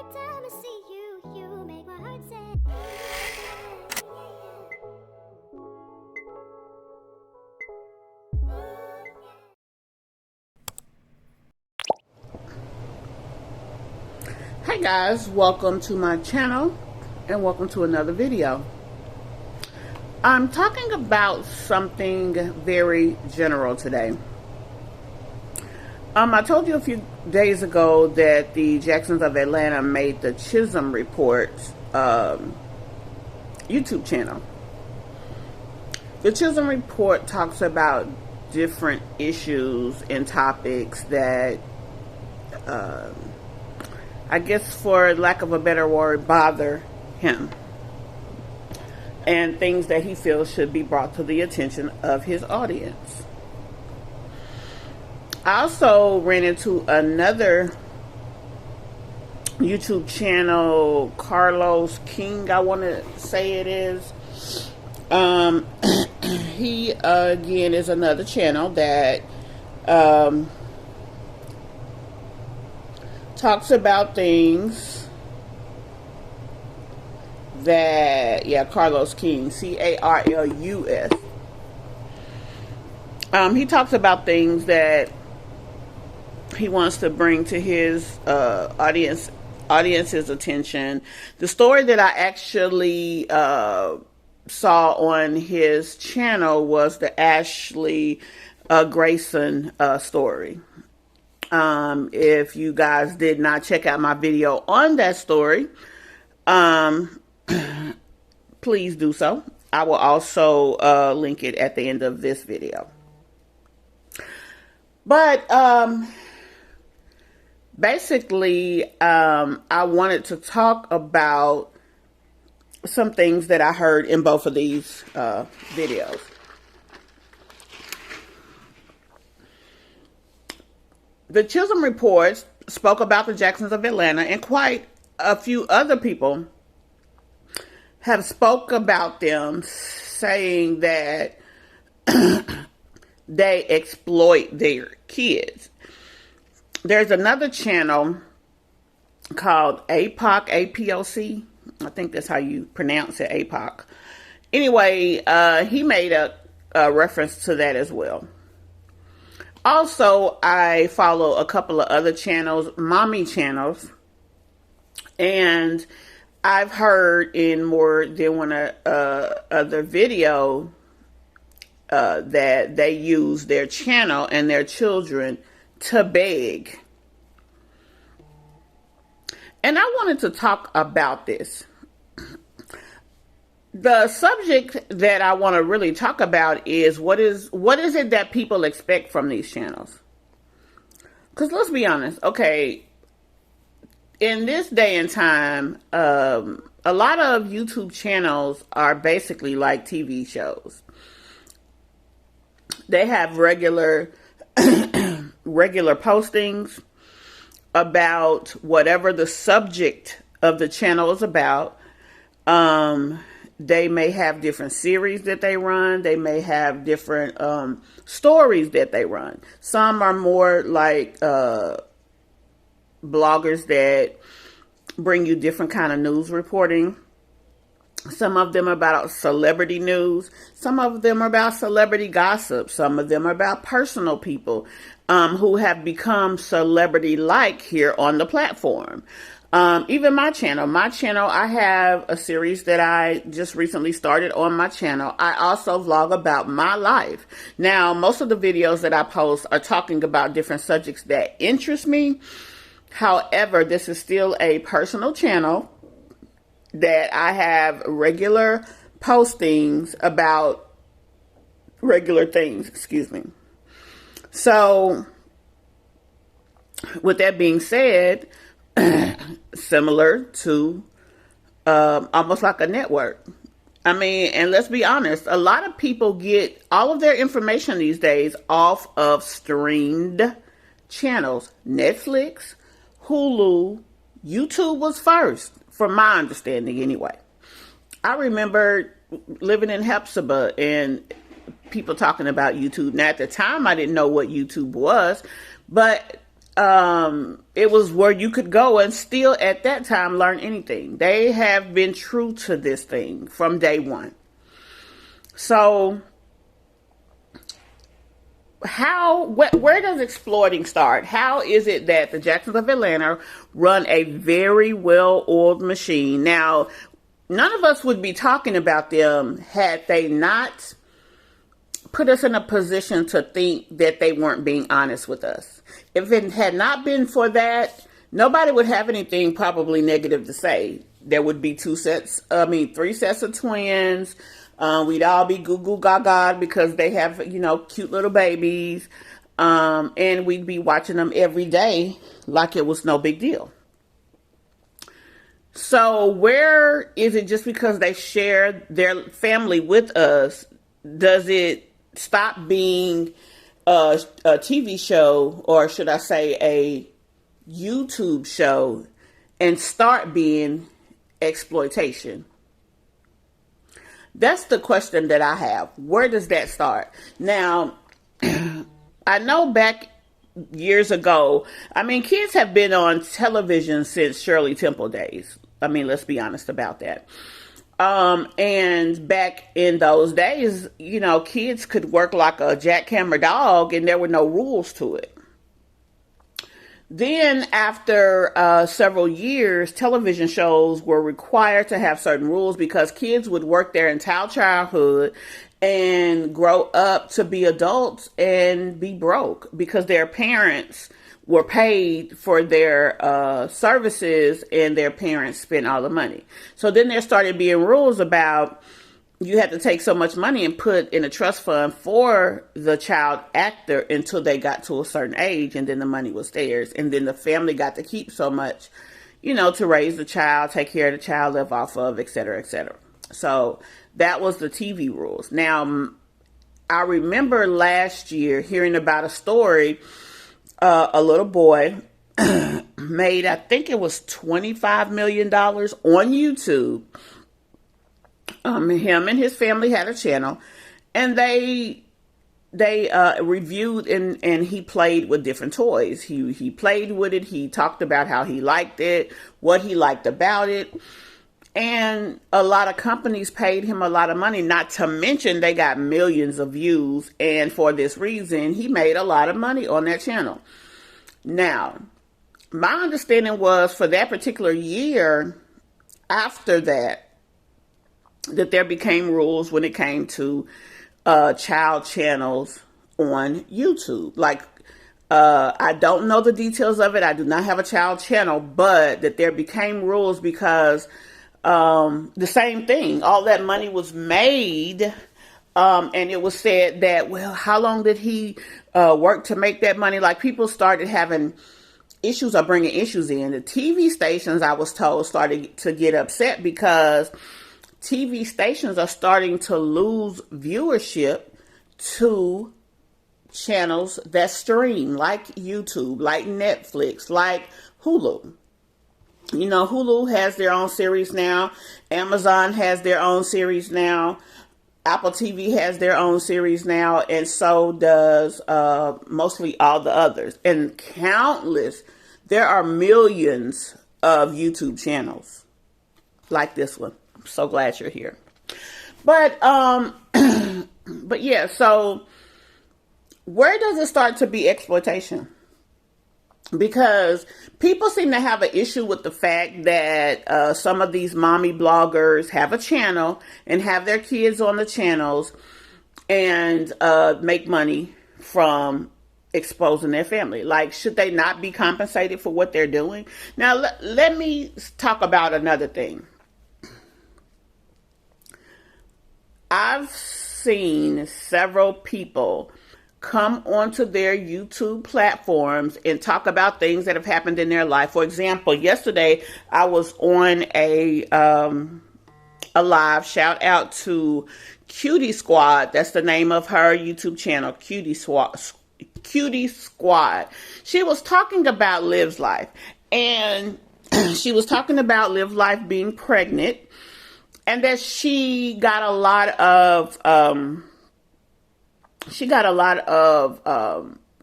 time I see you, you make my heart say. Hey guys, welcome to my channel and welcome to another video. I'm talking about something very general today. I told you a few days ago that the Jacksons of Atlanta made the Chisholm Report YouTube channel. The Chisholm Report talks about different issues and topics that I guess for lack of a better word, bother him. And things that he feels should be brought to the attention of his audience. I also ran into another YouTube channel, Carlos King, I want to say it is. He, again, is another channel that talks about things that, Carlos King, C-A-R-L-U-S. He talks about things that he wants to bring to his audience's attention. The story that I actually saw on his channel was the Ashley Grayson story. If you guys did not check out my video on that story, please do so. I will also link it at the end of this video. But basically, I wanted to talk about some things that I heard in both of these videos. The Chisholm Report spoke about the Jacksons of Atlanta, and quite a few other people have spoke about them, saying that they exploit their kids. There's another channel called APOC, A-P-O-C. I think that's how you pronounce it, APOC. Anyway, he made a reference to that as well. Also, I follow a couple of other channels, mommy channels, and I've heard in more than one other video that they use their channel and their children to beg. And I wanted to talk about this. The subject that I want to really talk about is what is it that people expect from these channels? Because let's be honest, okay, in this day and time, a lot of YouTube channels are basically like TV shows. They have regular postings about whatever the subject of the channel is about. They may have different series that they run. They may have different stories that they run. Some are more like bloggers that bring you different kind of news reporting. Some of them are about celebrity news. Some of them are about celebrity gossip. Some of them are about personal people who have become celebrity-like here on the platform. Even my channel, I have a series that I just recently started on my channel. I also vlog about my life. Now, most of the videos that I post are talking about different subjects that interest me. However, this is still a personal channel that I have regular postings about regular things, So, with that being said, similar to almost like a network. I mean, and let's be honest, a lot of people get all of their information these days off of streamed channels. Netflix, Hulu, YouTube was first, from my understanding anyway. I remember living in Hepzibah and people talking about YouTube. Now, at the time, I didn't know what YouTube was, but it was where you could go and still at that time learn anything. They have been true to this thing from day one. So where does exploiting start? How is it that the Jacksons of Atlanta run a very well-oiled machine? Now, none of us would be talking about them had they not put us in a position to think that they weren't being honest with us. If it had not been for that, nobody would have anything probably negative to say. There would be three sets of twins. We'd all be goo goo gaga because they have, cute little babies. And we'd be watching them every day like it was no big deal. So where is it just because they share their family with us, does it stop being a TV show, or should I say a YouTube show, and start being exploitation? That's the question that I have. Where does that start? Now, I know back years ago, kids have been on television since Shirley Temple days. Let's be honest about that. And back in those days, kids could work like a jackhammer dog and there were no rules to it. Then after several years, television shows were required to have certain rules because kids would work their entire childhood and grow up to be adults and be broke because their parents were paid for their services and their parents spent all the money. So then there started being rules about you had to take so much money and put in a trust fund for the child actor until they got to a certain age, and then the money was theirs. And then the family got to keep so much, to raise the child, take care of the child, live off of, et cetera, et cetera. So that was the TV rules. Now, I remember last year hearing about a story. A little boy made, I think it was $25 million on YouTube. Him and his family had a channel, and they reviewed and he played with different toys. He played with it. He talked about how he liked it, what he liked about it. And a lot of companies paid him a lot of money, not to mention they got millions of views. And for this reason, he made a lot of money on that channel. Now, my understanding was for that particular year, after that there became rules when it came to child channels on YouTube. I don't know the details of it. I do not have a child channel, but that there became rules because the same thing. All that money was made, and it was said that, well, how long did he work to make that money? Like, people started having issues or bringing issues in. The TV stations, I was told, started to get upset because TV stations are starting to lose viewership to channels that stream, like YouTube, like Netflix, like Hulu. Hulu has their own series now. Amazon has their own series now. Apple TV has their own series now. And so does mostly all the others. And there are millions of YouTube channels like this one. I'm so glad you're here. But yeah, so where does it start to be exploitation? Because people seem to have an issue with the fact that some of these mommy bloggers have a channel and have their kids on the channels and make money from exposing their family. Like, should they not be compensated for what they're doing? Now, let me talk about another thing. I've seen several people come onto their YouTube platforms and talk about things that have happened in their life. For example, yesterday I was on a live. Shout out to Cutie Squad. That's the name of her YouTube channel, Cutie Squad. She was talking about Liv's life, and she was talking about Liv life being pregnant, and that she got a lot of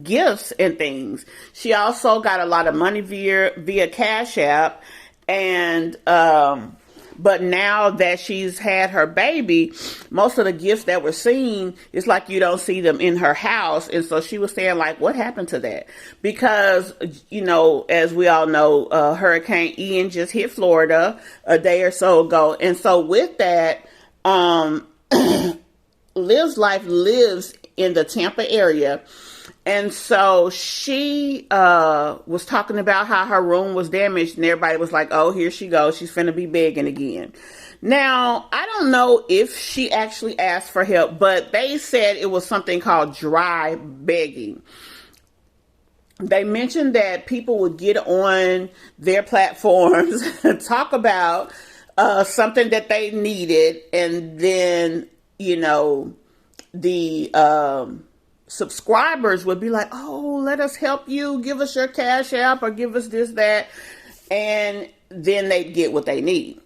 gifts and things. She also got a lot of money via Cash App, and but now that she's had her baby, most of the gifts that we're seeing, it's like you don't see them in her house. And so she was saying, like, what happened to that? Because, you know, as we all know, Hurricane Ian just hit Florida a day or so ago. And so with that, Liv's Life lives in the Tampa area. And so she was talking about how her room was damaged, and everybody was like, oh, here she goes. She's finna be begging again. Now, I don't know if she actually asked for help, but they said it was something called dry begging. They mentioned that people would get on their platforms and talk about something that they needed, and then, you know, the subscribers would be like, oh, let us help you, give us your Cash App or give us this, that, and then they'd get what they need.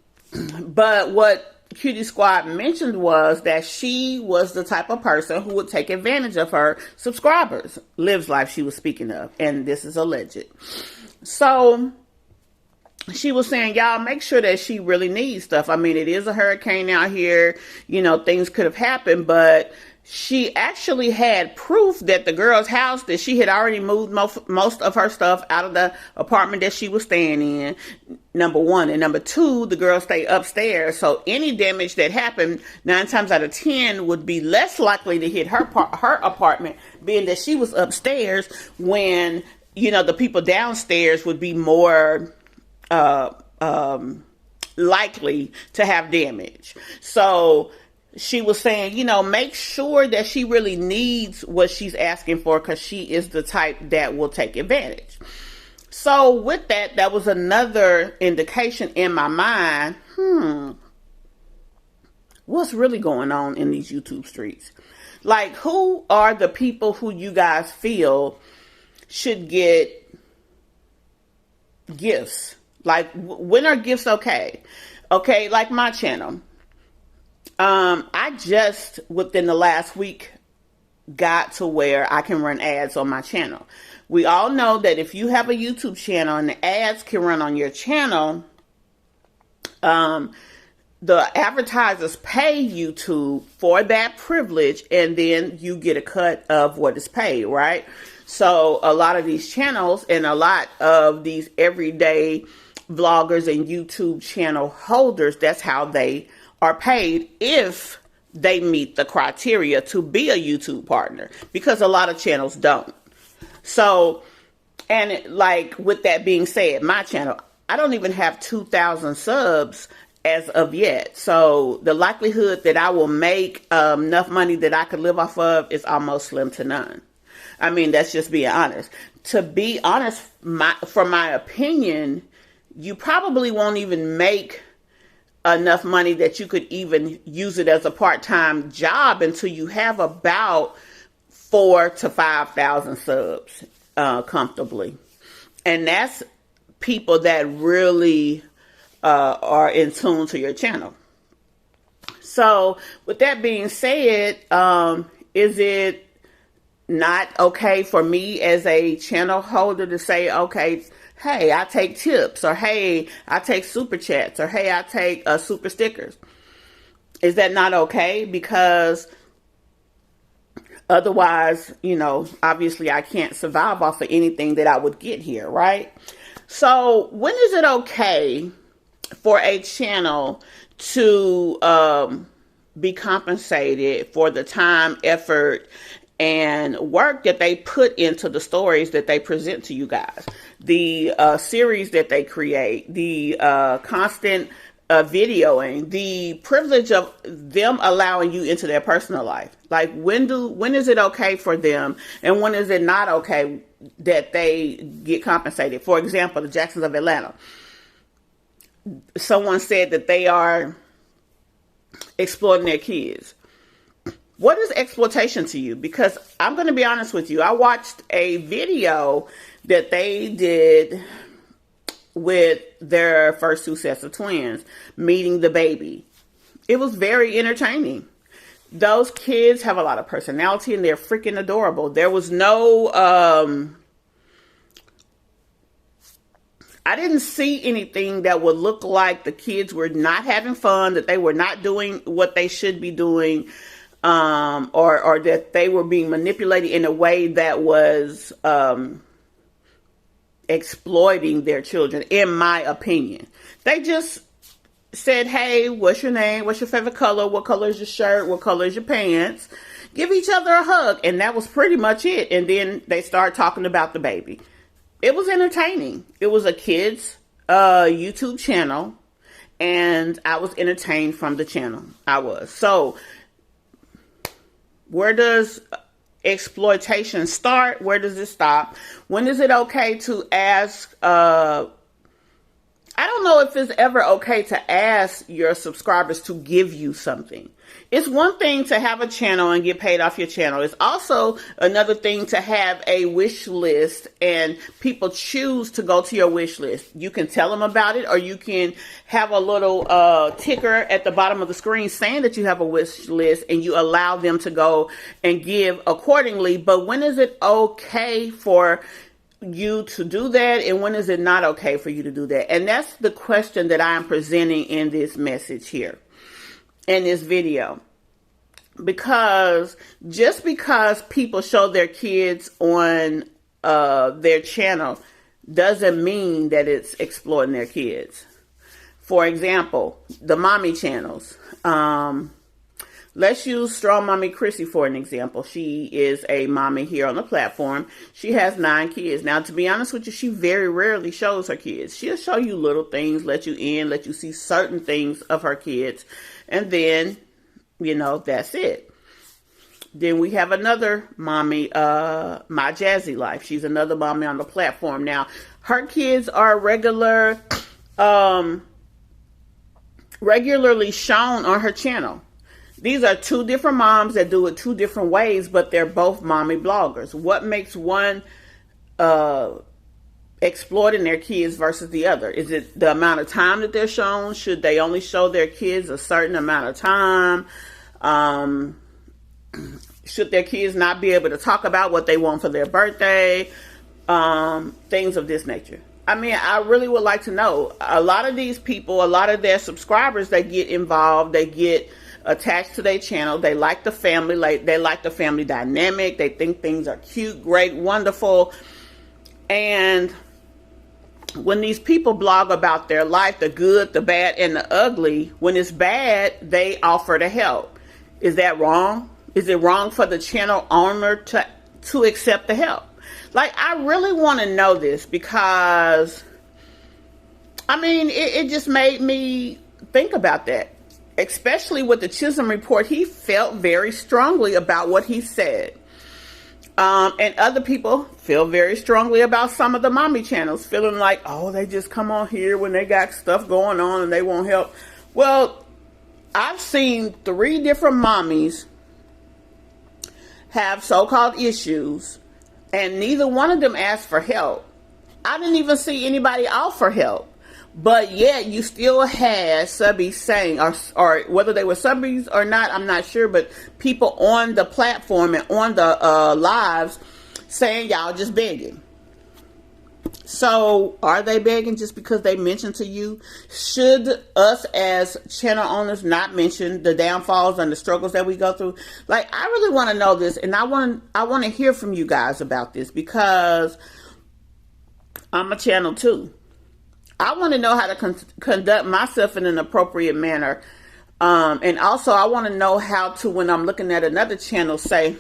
But what Cutie Squad mentioned was that she was the type of person who would take advantage of her subscribers. Liv's Life she was speaking of, and this is alleged. So she was saying, y'all, make sure that she really needs stuff. I mean, it is a hurricane out here, you know, things could have happened, but she actually had proof that the girl's house, that she had already moved most of her stuff out of the apartment that she was staying in, number one. And number two, the girl stayed upstairs. So any damage that happened, 9 times out of 10, would be less likely to hit her apartment, being that she was upstairs, when, you know, the people downstairs would be more likely to have damage. So she was saying, you know, make sure that she really needs what she's asking for, because she is the type that will take advantage. So with that, that was another indication in my mind, what's really going on in these YouTube streets? Like, who are the people who you guys feel should get gifts? Like, when are gifts okay? Okay, like my channel. I just, within the last week, got to where I can run ads on my channel. We all know that if you have a YouTube channel and the ads can run on your channel, the advertisers pay YouTube for that privilege, and then you get a cut of what is paid, right? So a lot of these channels and a lot of these everyday vloggers and YouTube channel holders, that's how they are paid, if they meet the criteria to be a YouTube partner, because a lot of channels don't. So, and like, with that being said, my channel, I don't even have 2,000 subs as of yet. So the likelihood that I will make enough money that I could live off of is almost slim to none. I mean, that's just being honest. To be honest, from my opinion, you probably won't even make enough money that you could even use it as a part-time job until you have about 4,000 to 5,000 subs comfortably. And that's people that really are in tune to your channel. So with that being said, is it not okay for me as a channel holder to say, okay, hey, I take tips, or hey, I take super chats, or hey, I take super stickers? Is that not okay? Because otherwise, you know, obviously I can't survive off of anything that I would get here, right? So when is it okay for a channel to be compensated for the time, effort, and work that they put into the stories that they present to you guys, the series that they create, the constant videoing, the privilege of them allowing you into their personal life? Like, when is it okay for them, and when is it not okay that they get compensated? For example, the Jacksons of Atlanta. Someone said that they are exploiting their kids. What is exploitation to you? Because I'm going to be honest with you. I watched a video that they did with their first 2 sets of twins meeting the baby. It was very entertaining. Those kids have a lot of personality and they're freaking adorable. There was no, I didn't see anything that would look like the kids were not having fun, that they were not doing what they should be doing, or that they were being manipulated in a way that was exploiting their children, in my opinion. They just said, hey, what's your name? What's your favorite color? What color is your shirt? What color is your pants? Give each other a hug. And that was pretty much it. And then they started talking about the baby. It was entertaining. It was a kid's YouTube channel. And I was entertained from the channel. I was. So, where does exploitation start? Where does it stop? When is it okay to ask, I don't know if it's ever okay to ask your subscribers to give you something. It's one thing to have a channel and get paid off your channel. It's also another thing to have a wish list and people choose to go to your wish list. You can tell them about it, or you can have a little ticker at the bottom of the screen saying that you have a wish list, and you allow them to go and give accordingly. But when is it okay for you to do that, and when is it not okay for you to do that? And that's the question that I'm presenting in this message here, in this video. Because just because people show their kids on their channel doesn't mean that it's exploiting their kids. For example, the mommy channels. Let's use Strong Mommy Chrissy for an example. She is a mommy here on the platform. She has 9 kids. Now, to be honest with you, she very rarely shows her kids. She'll show you little things, let you in, let you see certain things of her kids. And then, you know, that's it. Then we have another mommy, My Jazzy Life. She's another mommy on the platform. Now, her kids are regularly shown on her channel. These are 2 different moms that do it 2 different ways, but they're both mommy bloggers. What makes one exploiting their kids versus the other? Is it the amount of time that they're shown? Should they only show their kids a certain amount of time? Should their kids not be able to talk about what they want for their birthday? Things of this nature. I mean, I really would like to know. A lot of these people, a lot of their subscribers, they get involved, they get attached to their channel. They like the family, they like the family dynamic. They think things are cute, great, wonderful. And when these people blog about their life, the good, the bad, and the ugly, when it's bad, they offer to help. Is that wrong? Is it wrong for the channel owner to accept the help? Like, I really want to know this, because, I mean, it just made me think about that. Especially with the Chisholm report, he felt very strongly about what he said. And other people feel very strongly about some of the mommy channels, feeling like, oh, they just come on here when they got stuff going on and they won't help. Well, I've seen 3 different mommies have so-called issues, and neither one of them asked for help. I didn't even see anybody offer help. But yet, you still had subbies saying, or whether they were subbies or not, I'm not sure, but people on the platform and on the lives saying, y'all just begging. So, are they begging just because they mentioned to you? Should us as channel owners not mention the downfalls and the struggles that we go through? Like, I really want to know this, and I want to hear from you guys about this, because I'm a channel too. I want to know how to conduct myself in an appropriate manner. And also, I want to know how to, when I'm looking at another channel, say,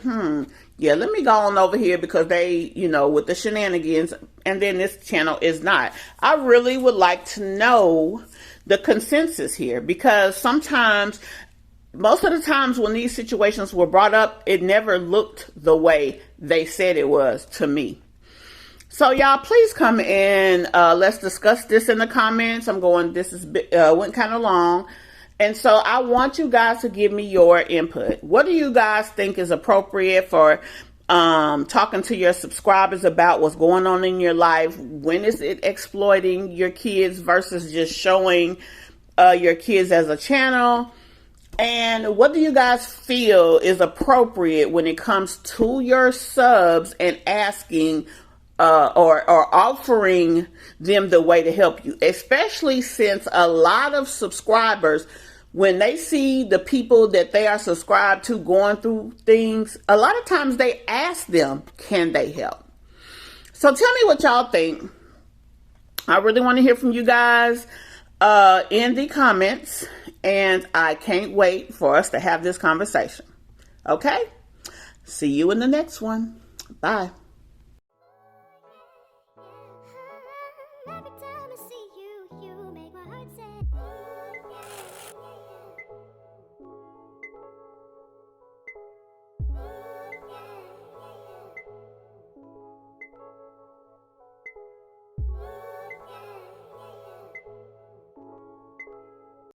yeah, let me go on over here because they, you know, with the shenanigans, and then this channel is not. I really would like to know the consensus here, because sometimes, most of the times when these situations were brought up, it never looked the way they said it was to me. So y'all, please come in. Let's discuss this in the comments. This is went kind of long. And so I want you guys to give me your input. What do you guys think is appropriate for talking to your subscribers about what's going on in your life? When is it exploiting your kids versus just showing your kids as a channel? And what do you guys feel is appropriate when it comes to your subs and asking or offering them the way to help you? Especially since a lot of subscribers, when they see the people that they are subscribed to going through things, a lot of times they ask them, can they help? So tell me what y'all think. I really want to hear from you guys in the comments. And I can't wait for us to have this conversation. Okay? See you in the next one. Bye.